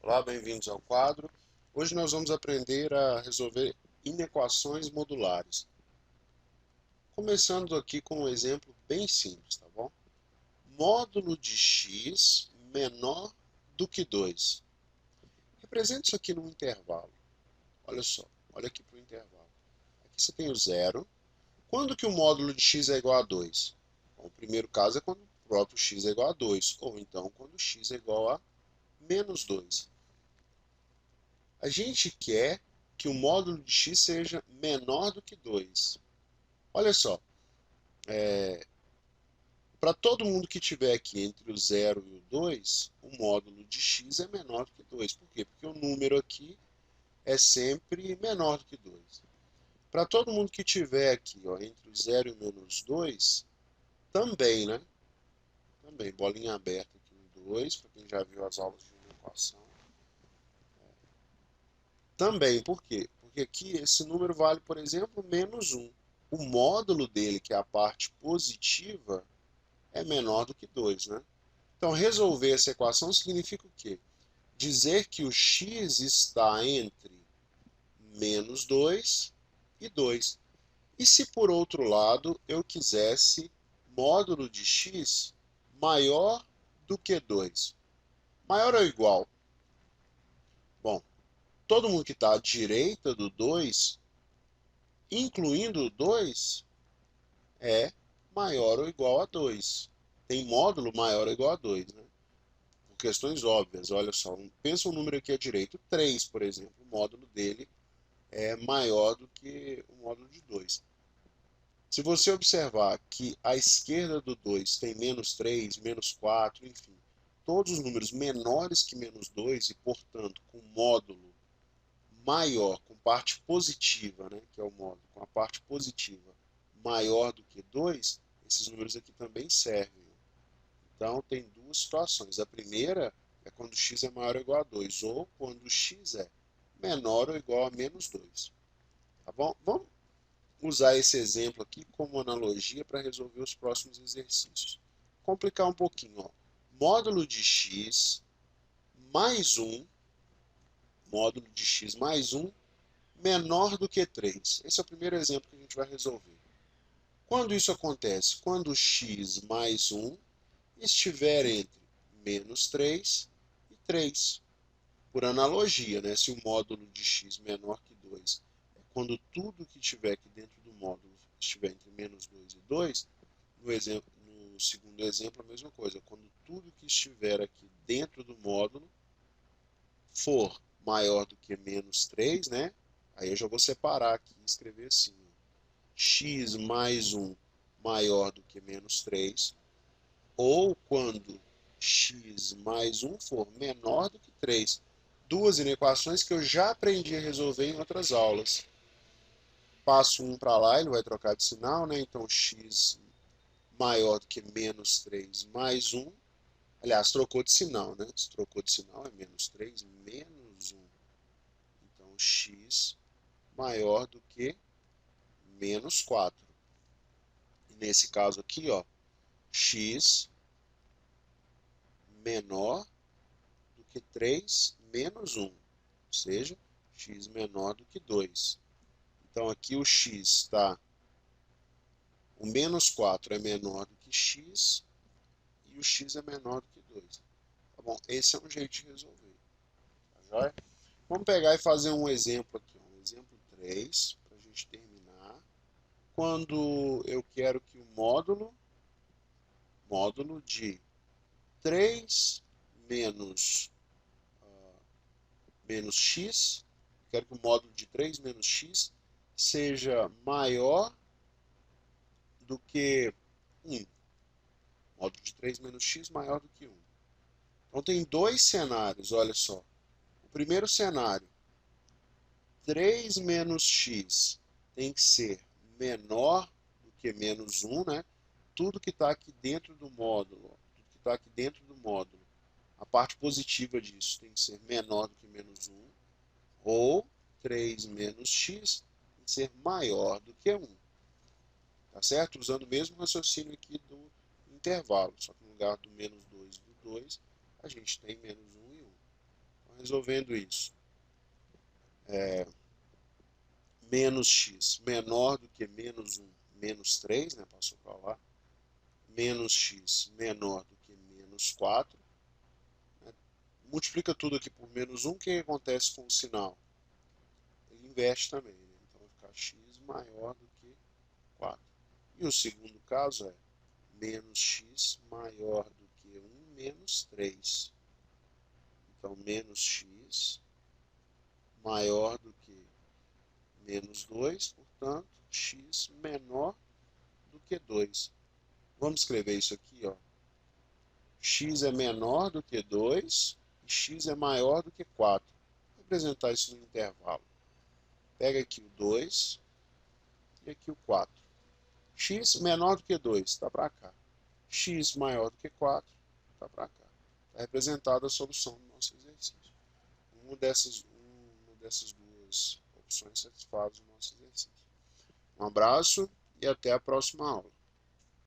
Olá, bem-vindos ao quadro. Hoje nós vamos aprender a resolver inequações modulares. Começando aqui com um exemplo bem simples, tá bom? Módulo de x menor do que 2. Represente isso aqui num intervalo. Olha só, olha aqui para o intervalo. Aqui você tem o zero. Quando que o módulo de x é igual a 2? Bom, o primeiro caso é quando o próprio x é igual a 2, ou então quando x é igual a menos 2. A gente quer que o módulo de x seja menor do que 2. Olha só, para todo mundo que estiver aqui entre o zero e o 2, o módulo de x é menor do que 2. Por quê? Porque o número aqui é sempre menor do que 2. Para todo mundo que estiver aqui ó, entre o zero e o menos 2, também, né? Também, bolinha aberta aqui no 2, para quem já viu as aulas de equação. Também, por quê? Porque aqui esse número vale, por exemplo, menos 1. O módulo dele, que é a parte positiva, é menor do que 2, né? Então, resolver essa equação significa o quê? Dizer que o x está entre menos 2 e 2. E se, por outro lado, eu quisesse módulo de x maior do que 2? Maior ou igual? Bom, todo mundo que está à direita do 2, incluindo o 2, é maior ou igual a 2. Tem módulo maior ou igual a 2, né? Por questões óbvias, olha só, pensa um número aqui à direita, 3, por exemplo, o módulo dele é maior do que o módulo de 2. Se você observar que à esquerda do 2 tem menos 3, menos 4, enfim, todos os números menores que menos 2 e, portanto, com módulo maior, com parte positiva, né, que é o módulo, com a parte positiva maior do que 2, esses números aqui também servem. Então, tem duas situações. A primeira é quando x é maior ou igual a 2, ou quando x é menor ou igual a menos 2. Tá bom? Vamos usar esse exemplo aqui como analogia para resolver os próximos exercícios. Complicar um pouquinho. Ó. Módulo de x mais 1, módulo de x mais 1, menor do que 3. Esse é o primeiro exemplo que a gente vai resolver. Quando isso acontece? Quando x mais 1 estiver entre menos 3 e 3. Por analogia, né? Se o módulo de x menor que 2 é quando tudo que estiver aqui dentro do módulo estiver entre menos 2 e 2, no segundo exemplo a mesma coisa. Quando tudo que estiver aqui dentro do módulo for maior do que menos 3, né? Aí eu já vou separar aqui e escrever assim. Ó, x mais 1 maior do que menos 3, ou quando x mais 1 for menor do que 3. Duas inequações que eu já aprendi a resolver em outras aulas. Passo 1 para lá, ele vai trocar de sinal, né? Então x maior do que menos 3 mais 1. Aliás, trocou de sinal, né? Se trocou de sinal é menos 3 menos 1. Então x maior do que menos 4. E nesse caso aqui, ó, x menor do que 3 menos 1, ou seja, x menor do que 2. Então aqui o x está, o menos 4 é menor do que x e o x é menor do que 2. Tá bom? Esse é um jeito de resolver. Tá joia? Vamos pegar e fazer um exemplo aqui, um exemplo 3, para a gente terminar. Quando eu quero que o módulo de 3 menos menos x, quero que o módulo de 3 menos x seja maior do que 1. Módulo de 3 menos x maior do que 1. Então tem dois cenários, olha só. O primeiro cenário, 3 menos x tem que ser menor do que menos 1, né? Tudo que está aqui dentro do módulo, tudo que está aqui dentro do módulo, a parte positiva disso tem que ser menor do que menos 1, ou 3 menos x tem que ser maior do que 1. Tá certo? Usando o mesmo raciocínio aqui do intervalo, só que no lugar do menos 2 e do 2, a gente tem menos 1 e 1. Então, resolvendo isso, menos x menor do que menos 1, menos 3, né, passou para lá, menos x menor do que menos 4, né, multiplica tudo aqui por menos 1, o que acontece com o sinal? Ele inverte também, né? Então vai ficar x maior do que 4. E o segundo caso é menos x maior do que 1 menos 3. Então, menos x maior do que menos 2, portanto, x menor do que 2. Vamos escrever isso aqui, ó. X é menor do que 2 e x é maior do que 4. Vou representar isso no intervalo. Pega aqui o 2 e aqui o 4. X menor do que 2, está para cá. X maior do que 4, está para cá. Está representada a solução do nosso exercício. Uma dessas duas opções satisfaz o nosso exercício. Um abraço e até a próxima aula.